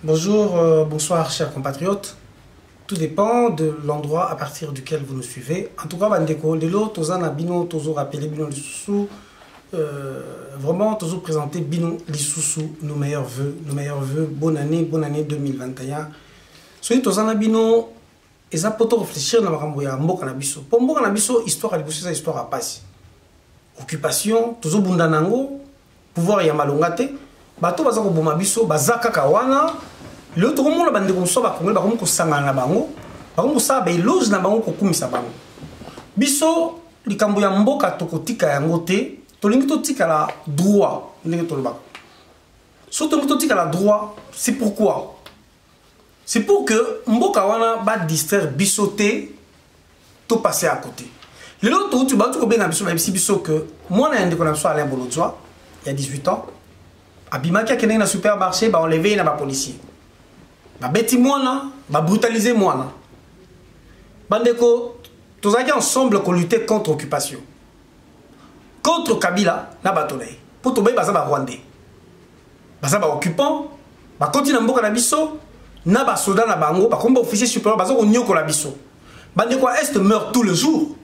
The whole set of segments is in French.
Bonjour, bonsoir chers compatriotes. Tout dépend de l'endroit à partir duquel vous nous suivez. En tout cas, Bandeko, Lelo, Tozan a Bino, Tozo rappelé Bino Lissoussou. Vraiment, Tozo présenté Bino Lissoussou, nos meilleurs vœux. Bonne année 2021. Soyez Tozan a Bino, et ça peut réfléchir dans la Mboka Nabiso. Pour Mboka Nabiso, histoire à l'éboucher, histoire à passer. Occupation, Tozo Bundanango, pouvoir Yamalongate, Bato Bazako Bomabiso, Bazaka Kawana. Le tout le monde a dit que ça va comme ça na bango, bango ça ba loge na bango ko kumisa bango. Biso likambo ya mboka tokotika yango te, tolingi totika la droit, ndenge toloba. So tolingi totika la droit, c'est pourquoi? C'est pour que mboka wana ba distraire biso te, to passer à côté. Le lot tu ba tu ko benga biso ba biso que moi na ndeko na biso Alain Bolodjoa, il y a 18 ans, abimaki akene na supermarché ba enlever na ba policier. Ba beti mwana, ba brutaliser mwana. Bandeko, tous ensemble qu'on lutter contre l'occupation. Contre Kabila, na batolé. Pour tomber baza ba Rwandais. Baza ba occupant, ba continent mboka na biso, na ba soda na bango, ba komba officier supérieur baza ko nyoko la biso. Bandeko est meurt tous les jours.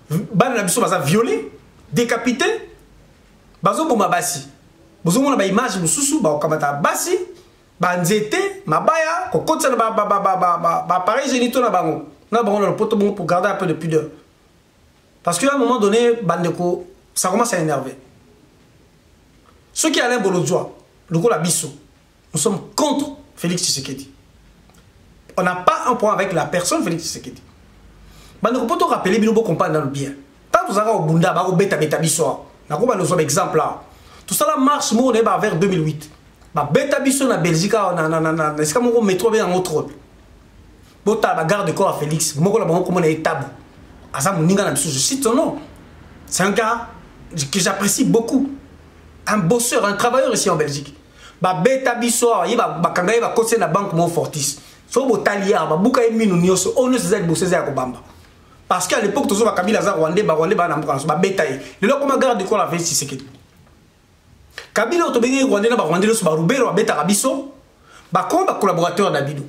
Ban na biso baza violé, décapité. Bazo boma basi. Bozo mona ba image mususu ba okamata basi. Banzete, mabaya, kokotsa ba pareil génitaux na bango. Na bango le poto bon pour garder un peu de pudeur. Parce qu'à un moment donné, bandeko, ça commence à énerver. Ceux qui Alain Bolodjoa, le gros la bisso, nous sommes contre Félix Tshisekedi. On n'a pas un point avec la personne Félix Tshisekedi. Bandeko poto rappeler bino bo comprendre dans le bien. Tant vous avez au bunda ba au beta bisso. Na ko ba nous sommes exemple là. Tout ça là marche mo on est vers 2008. Ba beta biso na Belgique na est-ce que mon métro bien en autre bota ba garde corps à Félix moko la bango comme on est tabou asa muninga na biso je cite son nom, c'est un gars que j'apprécie beaucoup, un bosseur, un travailleur ici en Belgique. Ba beta biso yi ba kanga ba conseiller na banque mon Fortis so botalia ba buka eminu nyoso on ne sait bosser ya ko bamba parce qu'à l'époque tozo ba Kabila za Rwandais ba na mboka ba beta yi le lo comme garde corps à Félix Tshisekedi. Kabila otobenge Rwandais na ba Rwandais so ba rubero ba beta biso ba komba collaborateur d'Abidou.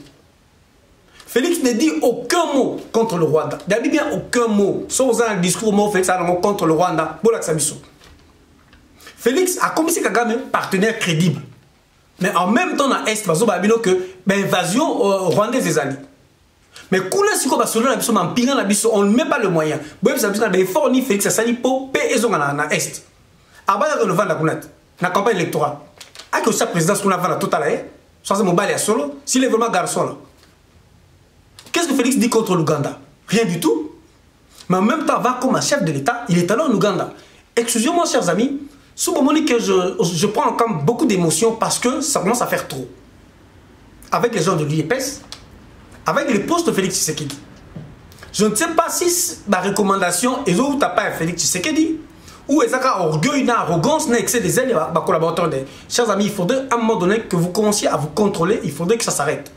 Félix ne dit aucun mot contre le Rwanda. Il dit bien aucun mot. Sans un discours mot Félix contre le Rwanda. Félix a commis Kagame partenaire crédible. Mais en même temps dans Est, que l'invasion rwandaise des alliés. Mais on ne met pas le moyen. Félix a sali pour payer dans Est. Avant de le vendre la campagne électorale. A que chaque président qu'on a vendu total, ça c'est mon bail à solo. S'il est vraiment garçon là. Qu'est-ce que Félix dit contre l'Ouganda? Rien du tout. Mais en même temps, va comme un chef de l'État, il est allé en Ouganda. Excusez-moi, chers amis, sous le moment que je prends encore beaucoup d'émotions parce que ça commence à faire trop. Avec les gens de l'UEPS, avec les postes de Félix Tshisekedi. Je ne sais pas si ma recommandation est où tu n'as pas Félix Tshisekedi ou est-ce qu'il y a orgueil, une arrogance, un excès des ailes, ma collaborateur. Chers amis, il faudrait à un moment donné que vous commenciez à vous contrôler, il faudrait que ça s'arrête.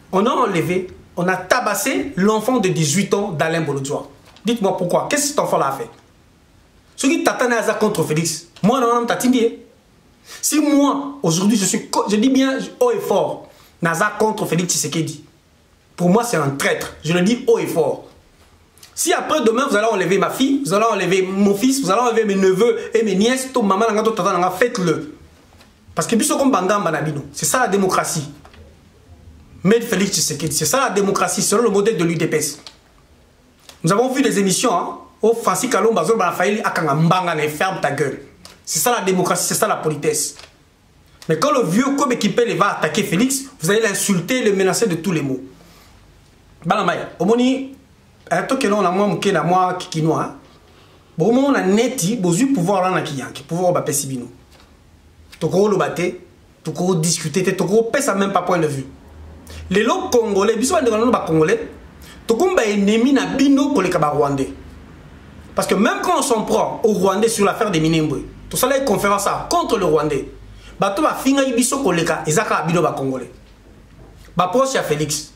On a enlevé, on a tabassé l'enfant de 18 ans d'Alain Bolodjoa. Dites-moi pourquoi. Qu'est-ce que cet enfant-là a fait? Ce qui t'attendait à ça contre Félix, moi, non, si moi, aujourd'hui, je dis bien haut et fort, Naza contre Félix Tshisekedi, pour moi, c'est un traître. Je le dis haut et fort. Si après demain, vous allez enlever ma fille, vous allez enlever mon fils, vous allez enlever mes neveux et mes nièces, tout maman, faites-le. Parce que c'est ça la démocratie. Mais Félix Tshisekedi, c'est ça la démocratie, selon le modèle de l'UDPS. Nous avons vu des émissions, hein, au Francis Kalomba, ferme ta gueule. C'est ça la démocratie, c'est ça la politesse. Mais quand le vieux Kobe Kipele va attaquer Félix, vous allez l'insulter, le menacer de tous les mots. Balamaya, Omoni, un peu que l'on a moi, mouké na moi, kikinois, bon, on a neti, bozu pouvoir là, qui pouvoir ba pesibino. Toko le baté, toko discuter, toko pèse même pas point de vue. Les lots congolais, bisous de congolais, tokumba ennemi na bino pour les Rwandais. Parce que même quand on s'en prend au Rwandais sur l'affaire des Minembwe, tout ça là est conférence contre le Rwandais. Bato ba finga ibiso koleka ezaka bino ba congolais. Ba proche à Félix.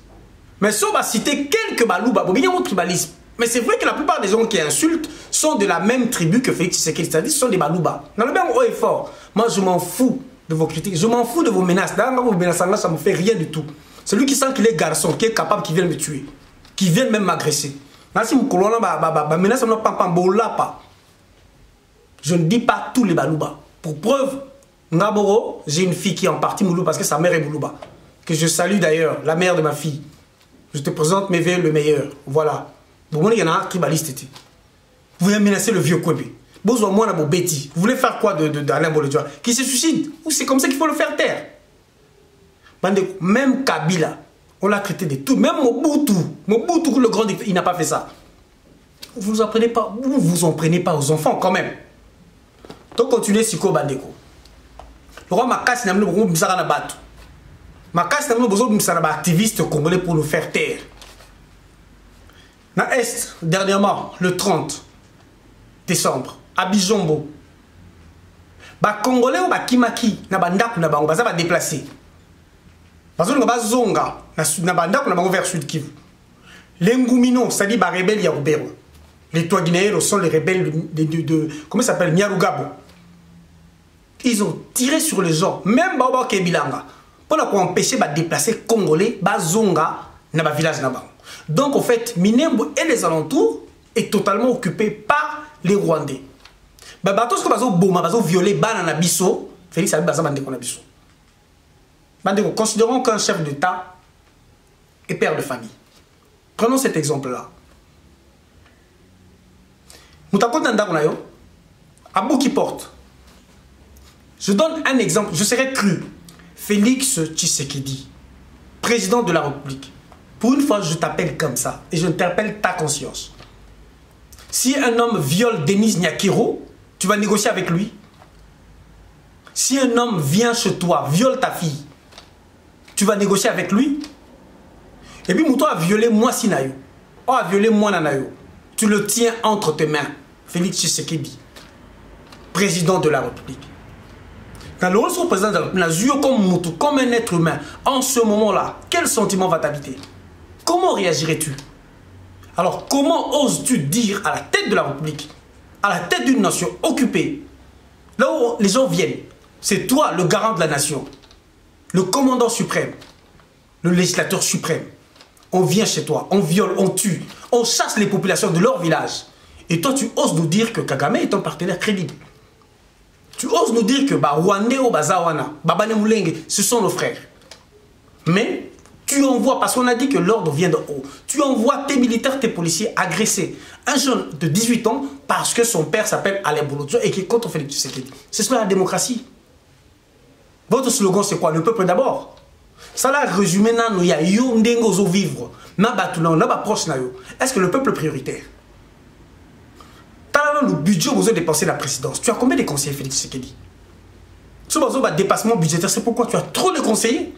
Mais si on va citer quelques balouba, bon tribalisme. Mais c'est vrai que la plupart des gens qui insultent sont de la même tribu que Félix Tshisekedi, c'est-à-dire ce sont des balouba. Dans le même haut et fort, moi je m'en fous de vos critiques. Je m'en fous de vos menaces. D'ailleurs, vos menaces, ça ne me fait rien du tout. Celui qui sent qu'il est garçon, qui est capable, qui vient me tuer, qui vient même m'agresser. Je ne dis pas tous les balouba. Pour preuve, Ngaboro, j'ai une fille qui est en partie Moulouba parce que sa mère est Moulouba. Que je salue d'ailleurs, la mère de ma fille. Je te présente mes vœux le meilleur. Voilà. Bon, il y en a un qui baliste. Vous voulez menacer le vieux Kwebe. Vous voulez faire quoi d'Alain Bolodjoa qui se suicide? Ou c'est comme ça qu'il faut le faire taire? Même Kabila, on l'a traité de tout. Même Mobutu, le grand dictateur, il n'a pas fait ça. Vous vous en prenez pas, vous en prenez pas aux enfants quand même. Donc continuez Siko Bandeko. Le roi Makas n'a pas de Makas n'a pas activiste congolais pour nous faire taire. Dans l'Est, dernièrement, le 30 décembre, à Bijombo, les Congolais ou les Kimaki, ils vont déplacer. Parce que les Zonga, vers Sud Kivu. Les Ngumino, c'est-à-dire les rebelles Yaoubero. Les Touaguinéens sont les rebelles de comment ça s'appelle, Nyarugabo. Ils ont tiré sur les gens, même Baba Kebilanga, pour empêcher de déplacer les Congolais, les Zonga, dans le village. Donc, en fait, Minembo et les alentours est totalement occupé par les Rwandais. Batos ko bazo boma bazo violer bana na biso, Félix Abi baza bande ko na biso. Bande ko considérons qu'un chef d'État est père de famille. Prenons cet exemple-là. Moutakota ndako na yo, abou qui porte. Je donne un exemple, je serais cru. Félix Tshisekedi, président de la République. Pour une fois, je t'appelle comme ça et je t'appelle ta conscience. Si un homme viole Denise Nyakiro, tu vas négocier avec lui. Si un homme vient chez toi, viole ta fille, tu vas négocier avec lui. Et puis, Mouto a violé moi Sinayo. Oh, a violé moi Nanayo. Tu le tiens entre tes mains. Félix Tshisekedi, président de la République. Quand le rôle président de la République, comme Moutou, comme un être humain, en ce moment-là, quel sentiment va t'habiter? Comment réagirais-tu? Alors, comment oses-tu dire à la tête de la République, à la tête d'une nation occupée, là où les gens viennent, c'est toi le garant de la nation, le commandant suprême, le législateur suprême. On vient chez toi, on viole, on tue, on chasse les populations de leur village. Et toi, tu oses nous dire que Kagame est un partenaire crédible. Tu oses nous dire que Rwandais ou Bazawana, Babane Moulenge, ce sont nos frères. Mais tu envoies, parce qu'on a dit que l'ordre vient de haut, tu envoies tes militaires, tes policiers agresser un jeune de 18 ans parce que son père s'appelle Alain Bolodjoa et qui est contre Félix Tshisekedi. C'est cela la démocratie. Votre slogan, c'est quoi? Le peuple d'abord. Ça l'a résumé dans nous, il y a yo ndengo vivre. Est-ce que le peuple est prioritaire? Le budget où vous avez dépensé la présidence. Tu as combien de conseillers, Félix Tshisekedi? Ce dépassement budgétaire, c'est pourquoi tu as trop de conseillers.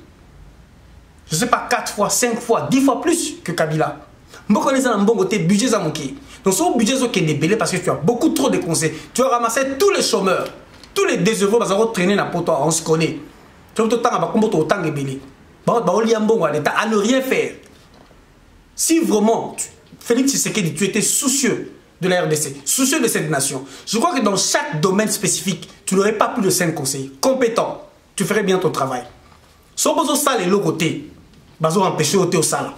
Je ne sais pas, 4 fois, 5 fois, 10 fois plus que Kabila. Donc, budget donc, ce budget est débellé parce que tu as beaucoup trop de conseillers. Tu as ramassé tous les chômeurs, tous les désœuvrés, ils vont traîner dans le on se connaît. Tu as autant de débellé. À ne rien faire. Si vraiment, Félix Tshisekedi, tu étais soucieux de la RDC, soucieux de cette nation, je crois que dans chaque domaine spécifique, tu n'aurais pas plus de 5 conseillers compétents. Tu ferais bien ton travail. Sans besoin de ça, les côté,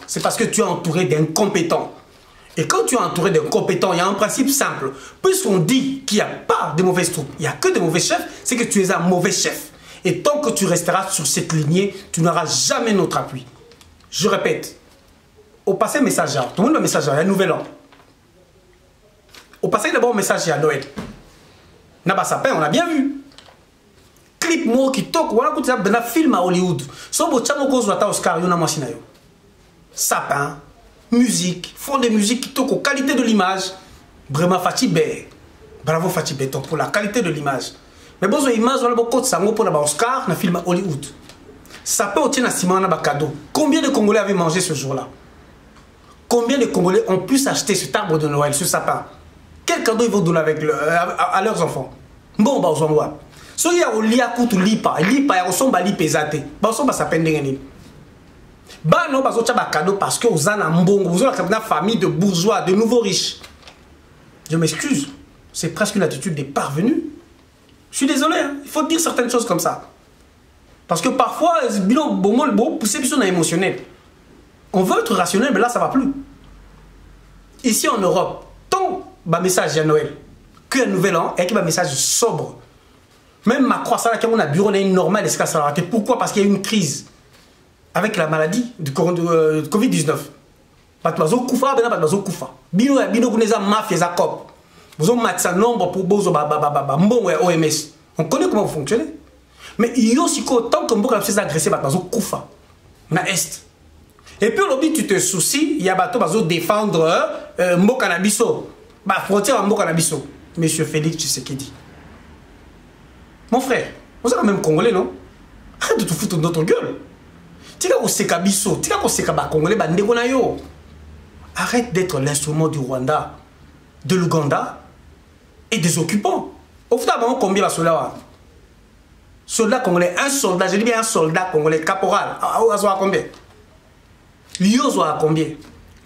c'est parce que tu es entouré d'incompétents. Et quand tu es entouré d'incompétents, il y a un principe simple. Puisqu'on dit qu'il n'y a pas de mauvaises troupes, il n'y a que de mauvais chefs, c'est que tu es un mauvais chef. Et tant que tu resteras sur cette lignée, tu n'auras jamais notre appui. Je répète, au passé message, tout le monde a un message, il y a un nouvel an. Au passé d'abord un message à Noël. Naba Sapin, on a bien vu. Clip mo qui toque, voilà que tu as un film à Hollywood. So bo chamo cause wata Oscar yona machine yo. Sapin, musique, fond de musique qui toque aux qualité de l'image. Vraiment Fatibé. Bravo Fatibé pour la qualité de l'image. Mais bon, l'image on a beaucoup de sango pour la Oscar na film à Hollywood. Sapin au tient à Simon na cadeau. Combien de Congolais avaient mangé ce jour-là? Combien de Congolais ont pu s'acheter cet arbre de Noël, ce sapin? Quel cadeau ils vont donner avec à leurs enfants? Bon, bah, on voit. So il y a au lia kutu lipa, lipa ya osomba lipezate. Ba osomba sapende ngeni. Ba non ba zo tchaba cadeau parce que aux ana mbongo, vous avez une famille de bourgeois, de nouveaux riches. Je m'excuse, c'est presque une attitude des parvenus. Je suis désolé, hein? Il faut dire certaines choses comme ça. Parce que parfois, pousser plus émotionnel. On veut être rationnel, mais là, ça ne va plus. Ici en Europe, tant de message à Noël que le Nouvel An, et qu'il y a un message sobre. Même Macron, ça a un bureau normal, pourquoi? Parce qu'il y a une crise avec la maladie du Covid-19. Batmazo Koufa, Batmazo Koufa. Bino Kuneza mafia za cop. Vous avez un nombre pour Bozo OMS. On connaît comment vous fonctionnez. Mais il y a aussi tant que vous avez agressé Batmazo Koufa. Na Est. Et puis aujourd'hui, tu te soucies, il y a bateau bazo défendre Mbokanabiso. Bah frontière Mbokanabiso. Monsieur Félix Tshisekedi. Mon frère, vous êtes quand même congolais, non? Arrête de te foutre de notre gueule. Tika ko seka biso, tika ko seka ba congolais ba ndeko na yo. Arrête d'être l'instrument du Rwanda, de l'Ouganda et des occupants. Au fait, combien de soldats? Soldat congolais, un soldat, je dis bien un soldat congolais, caporal. À combien? L'IOS à combien?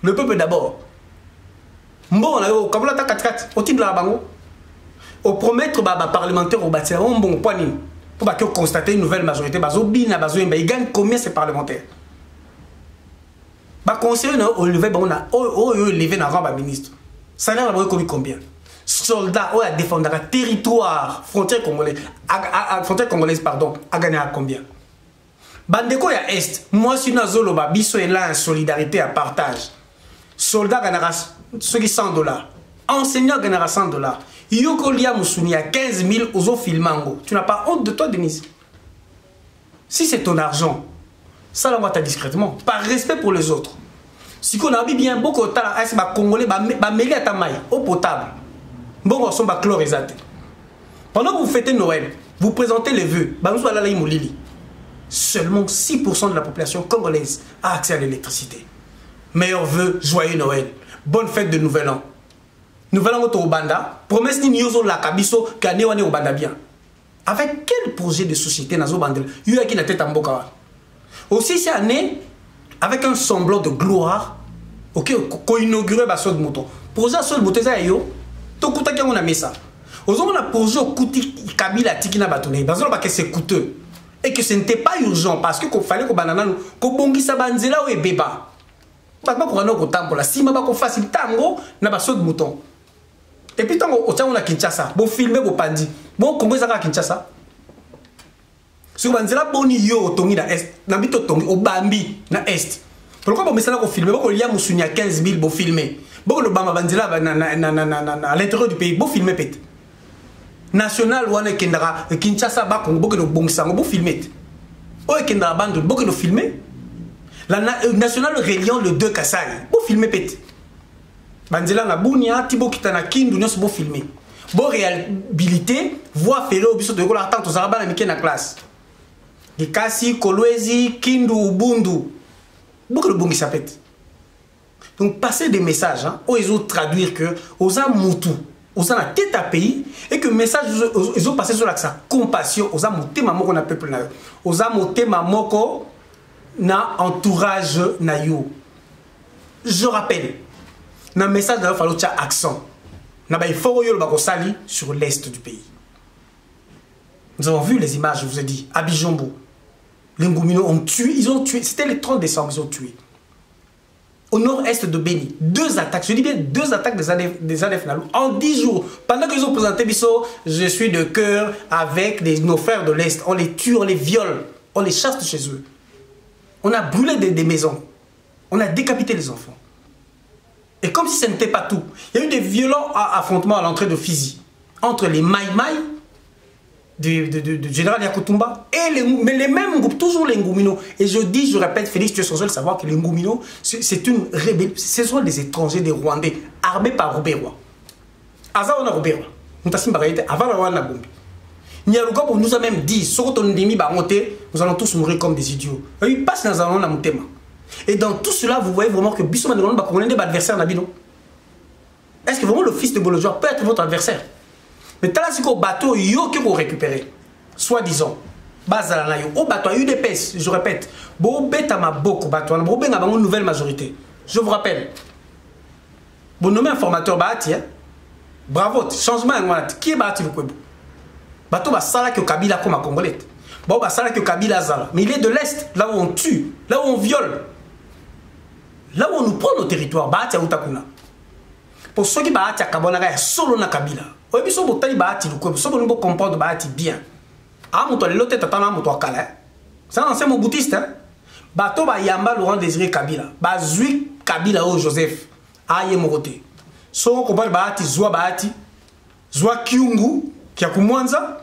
Le peuple d'abord. Bon, on a au Kabola 4-4, au titre de la bango. Au promettre parlementaire au bâtiment, bon, point pour constater une nouvelle majorité. Il gagne combien ces parlementaires? Conseiller, on levé dans rang ministre. Salaire, on a combien? Soldats, on a défendre le territoire, frontière congolaise, pardon, a gagné à combien? Bandeko ya Est, moi si na zolo ba biso est là en solidarité à partage. Soldat gagnera ceux qui $100. Enseignant gagnera $100. Yoko Lia Mousouni à 15 000 aux filmango. Tu n'as pas honte de toi, Denise? Si c'est ton argent, ça l'envoie discrètement, par respect pour les autres. Si on a bien beaucoup de temps, c'est congolais, mêlé à ta maille, eau potable. Bon, on va chlore exact. Pendant que vous fêtez Noël, vous présentez les vœux. Seulement 6% de la population congolaise a accès à l'électricité. Meilleurs vœux, joyeux Noël. Bonne fête de Nouvel An. Nouvel An au Banda. Promesse ni nyozo la kabiso kanewane au Banda bien. Avec quel projet de société nazo bandel? Yuya qui na tête en boka. Aussi c'est année avec un semblant de gloire. OK, ko inaugurer ba so de mouton. Projet so de mouton ça yo. To kuta ki on a mis ça. Ozon on a posé au kuti kabila tikina batone. Bazolo ba que c'est coûteux. Et que ce n'était pas urgent parce qu'il fallait que banana ko bongisa banzela ou beba. Pas qu'on a au temps pour la si maba ko facile tango na ba so de mouton. Et puis tango au on a Kinshasa, bon filmer bo pandi. Bon Congo ça ka Kinshasa. Sur banzela boni yo tongi na est, na bito tongi au Bambi na est. Pourquoi bon mesela ko filmer, bon Lia Mousouni à 15 000 bon filmer. Bon le bamba banzela à l'intérieur du pays, bon filmer pète. National wana kendara Kinshasa ba Congo beaucoup de bongsango bo filmer. O kendara bande beaucoup de filmer. La national reliant le 2 Kasai, bo filmer pète. Banzela na bunia tibo kitana kindu nyos bo filmer. Bo réhabilité voix félo biso de kola tant aux arabes na mike na classe. Likasi Kolwezi Kindu Ubundu. Beaucoup de bongisa pète. Donc passer des messages hein, ils ont traduire que aux amoutou aux la tête à pays et que message ils ont passé sur l'accent compassion aux amoté mamoko na peuple na aux amoté mamoko na entourage na yo. Je rappelle na message na fallo tia accent na ba iforo yo ba ko sali sur l'est du pays. Nous avons vu les images, je vous ai dit, à Bijombo. Les Ngouminos ont tué, ils ont tué, c'était le 30 décembre, ils ont tué. Au nord-est de Béni, 2 attaques, je dis bien 2 attaques des ADF Nalou en 10 jours. Pendant qu'ils ont présenté Bisso, je suis de cœur avec nos frères de l'Est. On les tue, on les viole, on les chasse de chez eux. On a brûlé des maisons. On a décapité les enfants. Et comme si ce n'était pas tout, il y a eu des violents affrontements à l'entrée de Fizi entre les Maïmaï du général Yakutumba et les mêmes groupes, toujours les Ngouminos. Et je dis, je répète, Félix, tu es censé le savoir que les Ngouminos, c'est une rébellion. Ce sont des étrangers, des Rwandais, armés par Robert. Aza on a Robert. Avant la Rwanda Bombi. Nyaruga nous a même dit, nous allons tous mourir comme des idiots. Il passe dans un an. Et dans tout cela, vous voyez vraiment que Bissoma de Rwanda est un adversaire. Est-ce que vraiment le fils de Bolojor peut être votre adversaire? Mais tant que le bateau, il y a qui récupérer. Soi-disant. Au bateau, il y a eu des pèses, je répète. Une nouvelle majorité. Je vous rappelle. Vous nommez un formateur Bahati. Bravo, changement. Qui est Bahati Lukwebo? Bateau va sala que Kabila comme un Congolais. Bon, bah, ça là que Kabila Zala. Mais il est de l'Est, là où on tue, là où on viole, là où on nous prend nos territoires. Bah, tia utakuna. Pour ceux qui bah, tia kabonaka, solo na Kabila. Oui, mais si on tali bah, tia luko, si on nous comprendre bah, tia bien. Ah, mon toile, l'autre t'attend à mon toile kala. C'est un ancien boutiste, hein. Bah, to bah, Yamba Laurent Désiré Kabila. Bah, Zui Kabila ou Joseph. Ah, yé mon côté. Si on comprend bah, tia Zoua bah, tia Zoua Kiungu, qui a Kumwanza.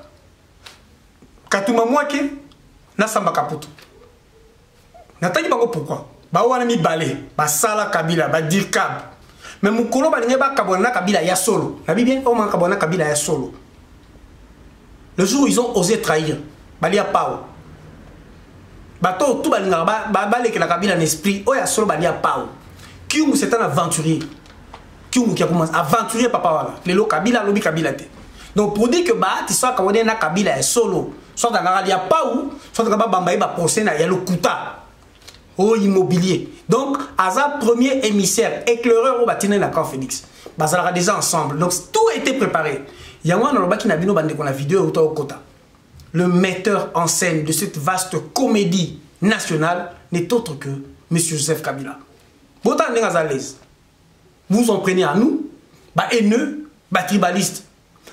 Katuma Mwake, na Samba Kaputu. Nataki bango pourquoi? Ba wana mi balé, ba sala Kabila, ba dirkab. Mais mukolo ba linga ba kabona Kabila ya solo. Na bien o man kabona Kabila ya solo. Le jour où ils ont osé trahir, ba lia pao. Ba to tout ba linga ba leke la Kabila en esprit, o ya solo ba lia pao. Kiungu c'est un aventurier. Kiungu qui a commencé aventurier papa wala. Lelo Kabila lobi Kabila te. Donc pour dire que bah tu sais quand on est na Kabila est solo, soit dans la lia pao, soit dans la bambaye ba procès na ya le kuta. Au immobilier. Donc, Aza, premier émissaire, éclaireur au bâtiment de Félix. Bah, ça déjà ensemble. Donc, tout a été préparé. Il y a un qui n'a pas vu la vidéo au Kota. Le metteur en scène de cette vaste comédie nationale n'est autre que M. Joseph Kabila. Vous vous en prenez à nous, bah, haineux, bah, tribaliste.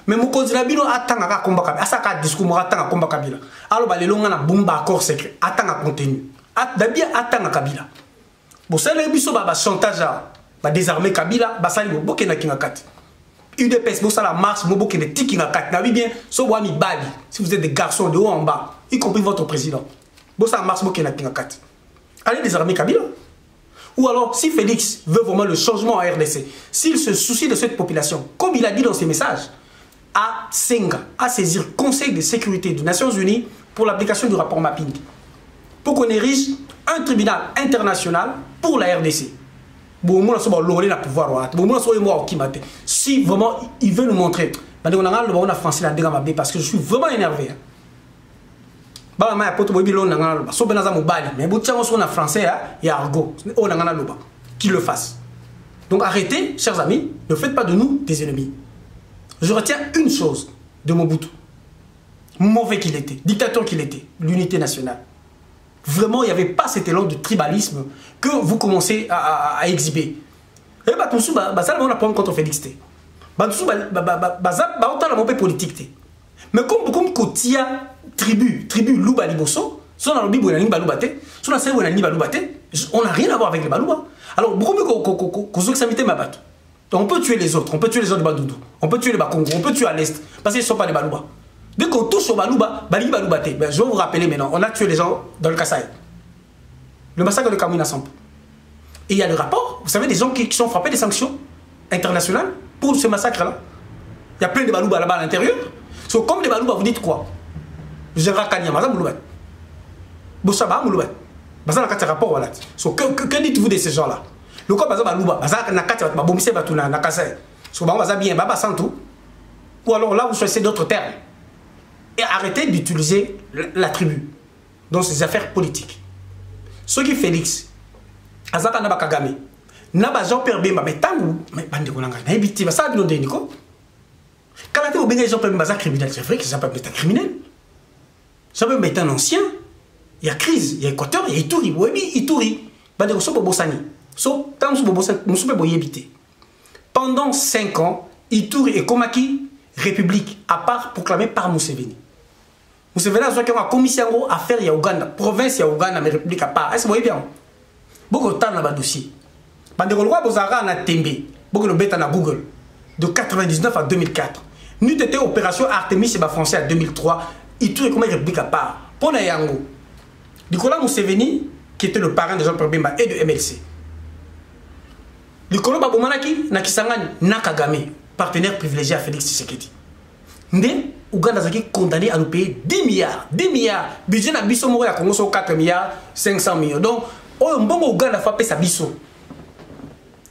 Mais mon candidat Bino attend à combat Kabila. À ça, discours attend à combat Kabila. Alors, bah, les longs na bomba accord secret. Attend à contenu. D'abord, attends à Kabila. Bon, ça, les biso ba chantage à désarmer Kabila, bah ça, il faut na kinga kat. UDPS, bon, ça la marche, bon, que les tikinga kat. N'a bien, so wa mi bali. Si vous êtes des garçons de haut en bas, y compris votre président. Bon, ça marche, bon, que na kinga kat. Allez désarmer Kabila. Ou alors, si Félix veut vraiment le changement en RDC, s'il se soucie de cette population, comme il a dit dans ses messages, à Senga, à saisir Conseil de sécurité des Nations Unies pour l'application du rapport mapping. Pour qu'on érige un tribunal international pour la RDC. Si vraiment il veut nous montrer, parce que je suis vraiment énervé. Qu'il le fasse. Donc arrêtez, chers amis, ne faites pas de nous des ennemis. Je retiens une chose de Mobutu. Mauvais qu'il était, dictateur qu'il était, l'unité nationale. Vraiment, il n'y avait pas cet élan de tribalisme que vous commencez à exhiber. Et bah, tout ça, ça, on a pas contre Félix. Bah, tout ça, on a un politique. Mais comme Kotia, tribu, Louba Liboso, on n'a rien à voir avec les Balouba. Alors, beaucoup mieux on peut tuer les autres, on peut tuer les autres de Badoudou, on peut tuer les Bakongo, on peut tuer à l'Est, parce qu'ils ne sont pas les Balouba. Dès qu'on touche au Balouba, ben, je vais vous rappeler maintenant, on a tué les gens dans le Kasaï. Le massacre de Kamina Sampo. Et il y a le rapport, vous savez, des gens qui sont frappés des sanctions internationales pour ce massacre-là. Il y a plein de Balouba là-bas à l'intérieur. So, comme les Balouba, vous dites quoi? Gérard Kanyama, ça Moulouba. Boussaba Moulouba. Baza n'a qu'à rapport, voilà. So, que dites-vous de ces gens-là? Le corps Baza Balouba, Baza n'a qu'à bomber Batuna, n'a qu'à ça. So, Baza bien, Baba Santou. Ou alors là, vous choisissez d'autres termes. Et arrêtez d'utiliser la tribu dans ces affaires politiques. Ce qui Félix, Azaka Naba Kagame, Naba Jean-Pierre Bemba, mais tant mais Bandekonanga, Naibiti, ça a donné Nico. Quand on a dit Jean-Pierre Bemba, c'est criminel, c'est vrai que Jean-Pierre Bemba est un criminel. Jean-Pierre Bemba est un ancien. Il y a crise, il y a Équateur, il y a Ituri. Oui, Ituri. Bandekoso Bobosani. So, tant que Bobosani, nous sommes Boyébité. Pendant 5 ans, Ituri et Komaki, république à part proclamée par Museveni. Museveni a une commission à faire à Ouganda, province à Ouganda, mais république à part. Est-ce que vous voyez bien? Beaucoup de temps dans le dossier. Bandeko Lwa Bozara na Tembe, beaucoup de bêta na Google, de 99 à 2004. Nous était opération Artemis et français à 2003. Il tourne comme république à part. Pour la Yango. Nicolas Museveni, qui était le parrain de Jean-Pierre Bemba et de MLC. Nicolas Babomanaki, Nakisangani, Nakagame, partenaire privilégié à Félix Tshisekedi. Mais Ouganda a condamné à nous payer 10 milliards. 10 milliards. Budget na biso moko ya Congo 4 milliards 500 millions. Donc, Ouganda a fait sa biso.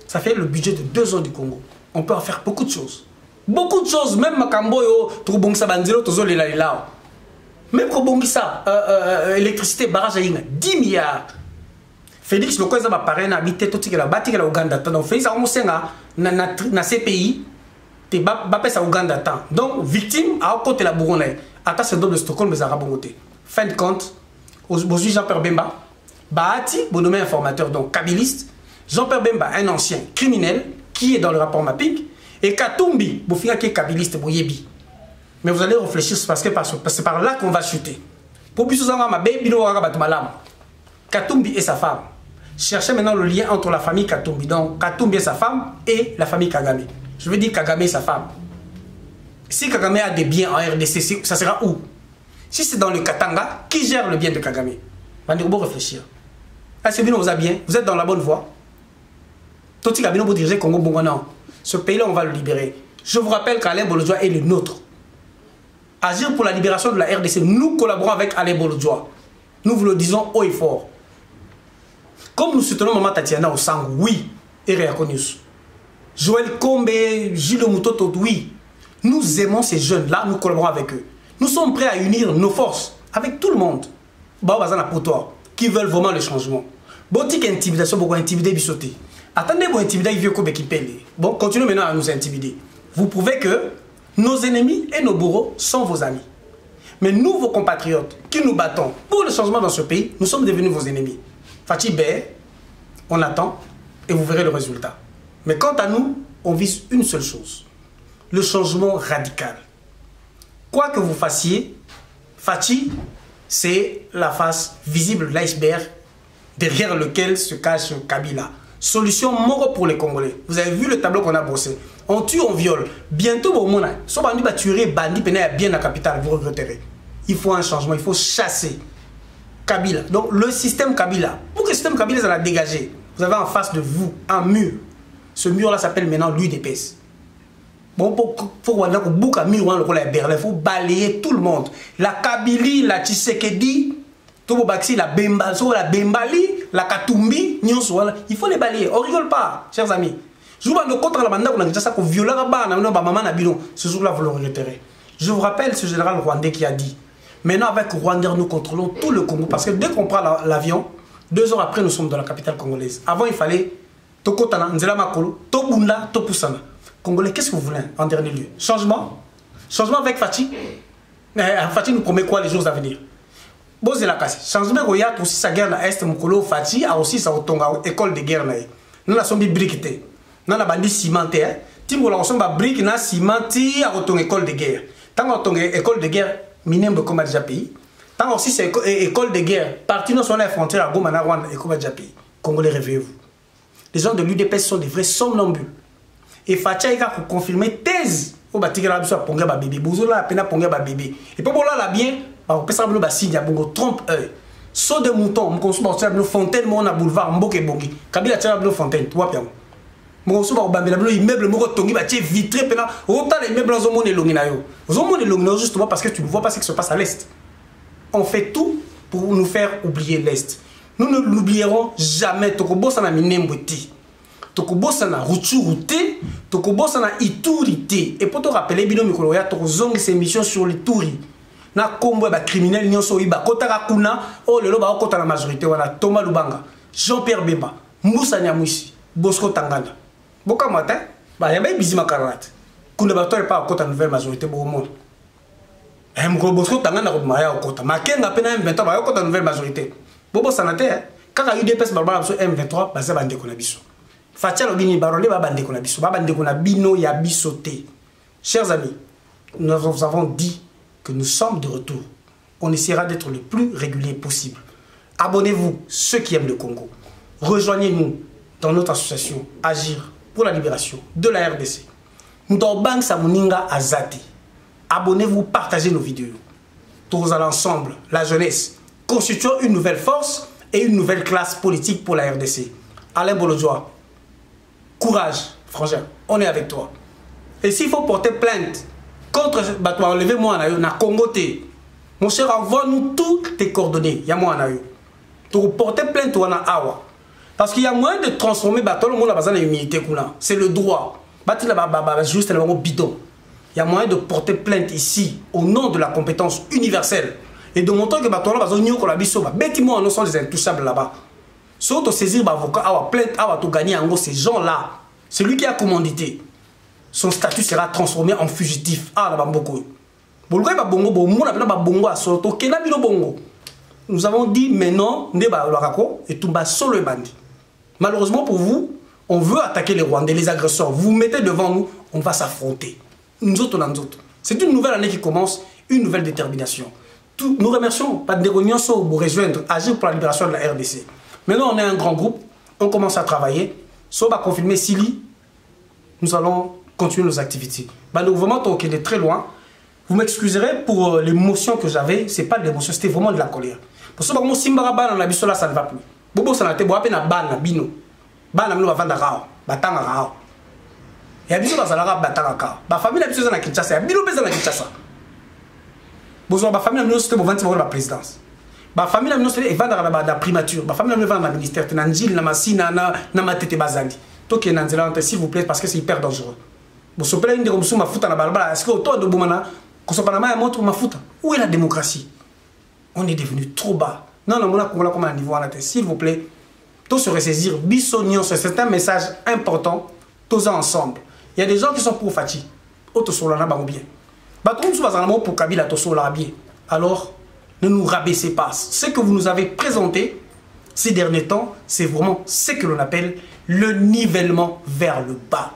Ça fait le budget de 2 ans du Congo. On peut en faire beaucoup de choses. Beaucoup de choses. Même Makambo yo, Trubongsa Banzelo, Tozo Lelalilao. Même Kobongisa, électricité, barrage à Yinga, 10 milliards. Félix, le quoi ça va paraître, na habité tout ce qui est bâti à Ouganda. Donc, Félix a commencé na ces pays. Donc, victime, à côté de la Bourgogne, à ta de Stockholm, mais à Rabongote. fin de compte, aujourd'hui Jean-Pierre Bemba, Bahati, bon nommé informateur, donc kabiliste, Jean-Pierre Bemba, un ancien criminel qui est dans le rapport mapping, et Katumbi, Bofinga qui est kabiliste, Boyebi. Mais vous allez réfléchir parce que c'est par là qu'on va chuter. Pour plus Katumbi et sa femme. Cherchez maintenant le lien entre la famille Katumbi, donc Katumbi et sa femme, et la famille Kagame. Je veux dire Kagame et sa femme. Si Kagame a des biens en RDC, ça sera où? Si c'est dans le Katanga, qui gère le bien de Kagame? On va réfléchir. Est-ce que vous avez bien? Vous êtes dans la bonne voie? Toti Kabino pour diriger Congo Bongo, non. Ce pays-là, on va le libérer. Je vous rappelle qu'Alain Bolodjoa est le nôtre. Agir pour la libération de la RDC, nous collaborons avec Alain Bolodjoa. Nous vous le disons haut et fort. Comme nous soutenons Maman Tatiana au Sango, oui, et Réaconus. Joël Kombe, Gilles Moutoto, oui. Nous aimons ces jeunes-là, nous collaborons avec eux. Nous sommes prêts à unir nos forces avec tout le monde. Qui veulent vraiment le changement. Botique intimidation, beaucoup intimider, bissoter. Attendez, vous intimider, vieux Kobe qui pèle. Bon, continuez maintenant à nous intimider. Vous prouvez que nos ennemis et nos bourreaux sont vos amis. Mais nous, vos compatriotes, qui nous battons pour le changement dans ce pays, nous sommes devenus vos ennemis. Fatih Bey, on attend et vous verrez le résultat. Mais quant à nous, on vise une seule chose. Le changement radical. Quoi que vous fassiez, Fatih, c'est la face visible de l'iceberg derrière lequel se cache Kabila. Solution mort pour les Congolais. Vous avez vu le tableau qu'on a bossé. On tue, on viole. Bientôt, au monde, si on va tuer bandit, bien la capitale, vous regretterez. Il faut un changement, il faut chasser Kabila. Donc le système Kabila, pour que le système Kabila ça dégagé, vous avez en face de vous un mur. Ce mur-là s'appelle maintenant l'UDPS. Bon, il faut balayer tout le monde. La Kabylie, la Tshisekedi, la Bembali, la Katumbi, il faut les balayer. On ne rigole pas, chers amis. Ce jour-là, vous le regretterez. Je vous rappelle ce général rwandais qui a dit: maintenant, avec Rwanda, nous contrôlons tout le Congo. Parce que dès qu'on prend l'avion, 2 heures après, nous sommes dans la capitale congolaise. Avant, il fallait Tokotana, Nzela Makolo, Tobunda, Topusana. Congolais, qu'est-ce que vous voulez en dernier lieu? Changement? Changement avec Fatih? Fatih nous promet quoi les jours à venir? Bon, c'est la casse. Changement, il y a aussi sa guerre à Est, Mokolo, Fatih a aussi sa école de guerre. Nous avons des briques. Nous avons des cimentés. Timbo, nous avons des briques, nous avons cimentés à ton école de guerre. Tant que ton école de guerre, minimum comme déjà pays. Tant aussi c'est école de guerre, parti dans son frontière à Goma, Rwanda et comme déjà pays. Congolais, réveillez-vous. Les gens de l'UDPS sont des vrais somnambules. Et Fatih a confirmé thèse. Au bâtiment, il y a un bébé. Bouzoula a peine à ponger un bébé. Et pour là, bien, on peut savoir que il y a un trompe-œil. Saut de mouton, on consomme une fontaine, on a boulevard, Mboke Bongi. Kabila tient une fontaine, tu vois bien. On consomme un immeuble, on tongi, vitré, autant les immeubles dans le monde est longinayo. Au monde est longinayo justement parce que tu ne vois pas ce qui se passe à l'Est. On fait tout pour nous faire oublier l'Est. Nous ne l'oublierons jamais. Tokobo sana minemboti. Tokobo sana ruchurute. Tokobo sana iturite. Et pour te rappeler, bino mikolo ya tozongi ces missions sur l'ituri. Na kombo ba criminel nyonso iba kotaka kuna o lelo ba okota la majorité wana Thomas Lubanga, Jean-Pierre Bemba, Moussa Nyamwisi, Bosco Tangana. Boka matin, ba yamba bizima karat. Kuna ba toi pas okota nouvelle majorité bo monde. Mko Bosco Tangana ko maya okota. Makenga pena M23 ba okota nouvelle majorité. Bobo sanate kaka UDPS barbara so M23 ba za bande ko na biso. Fatia lobini barole ba bande ko na biso, ba bande ko na bino ya bisoté. Chers amis, nous avons dit que nous sommes de retour. On essaiera d'être le plus régulier possible. Abonnez-vous, ceux qui aiment le Congo. Rejoignez-nous dans notre association Agir pour la libération de la RDC. Nous sommes Bank Samuninga Azati. Abonnez-vous, partagez nos vidéos. Tous ensemble, la jeunesse, constituons une nouvelle force et une nouvelle classe politique pour la RDC. Alain Bolodjoa, courage, frangin, on est avec toi. Et s'il faut porter plainte contre, bah toi enlevez-moi na Congo té. Mon cher, envoie-nous toutes tes coordonnées. Il y a moi na yo. Tu porter plainte ou na awa. Parce qu'il y a moyen de transformer tout le monde a besoin d'humilité kuna. C'est le droit. Bati la juste le bidon. Il y a moyen de porter plainte ici au nom de la compétence universelle et de montrer que toi là besoin ko la biso ba bêtiment nous sont des intouchables là-bas. Sauf saisir avocat awa plainte awa to gagner en gros ces gens-là. Celui qui a commandité, son statut sera transformé en fugitif. Ah, là-bas, beaucoup. Nous avons dit, mais non, et Tumba solo et bandi. Malheureusement pour vous, on veut attaquer les Rwandais, les agresseurs. Vous vous mettez devant nous, on va s'affronter. Nous autres, c'est une nouvelle année qui commence, une nouvelle détermination. Nous remercions Pandéronien pour rejoindre, agir pour la libération de la RDC. Maintenant, on est un grand groupe, on commence à travailler. Si on va confirmer Sili, nous allons continuer nos activités. Donc vraiment, on est très loin. Vous m'excuserez pour l'émotion que j'avais. Ce n'est pas de l'émotion, c'était vraiment de la colère. Parce que si on a la biso là, ça ne va plus. Bobo, ça n'a pas été ban bino. Ban na bino va vendre rao, batanga rao. Et biso ba salara batanga ka. Ba famille la biso na Kinshasa, bino pesa na Kinshasa. Bozo ba famille la bino c'était pour vendre la présidence. Ba famille la bino c'était vendre la primature. Ba famille la bino vendre la ministère, na njil na masina na matete bazali. Toke na nzela s'il vous plaît parce que c'est hyper dangereux. Bozo pela inde comme ma futa na balabala, est-ce que autant de bomana ko so panama ya montre ma futa. Où est la démocratie? On est devenu trop bas. Non, non, on a comme un niveau à la tête. S'il vous plaît, tous se ressaisir. Bissonion, c'est un message important. Tous ensemble. Il y a des gens qui sont pour Fati. Autres sont là, bien. Pour Kabila, tous sont là, bien. Alors, ne nous rabaissez pas. Ce que vous nous avez présenté ces derniers temps, c'est vraiment ce que l'on appelle le nivellement vers le bas.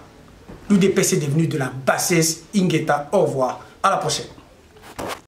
L'UDPS est devenu de la bassesse. Ingeta, au revoir. À la prochaine.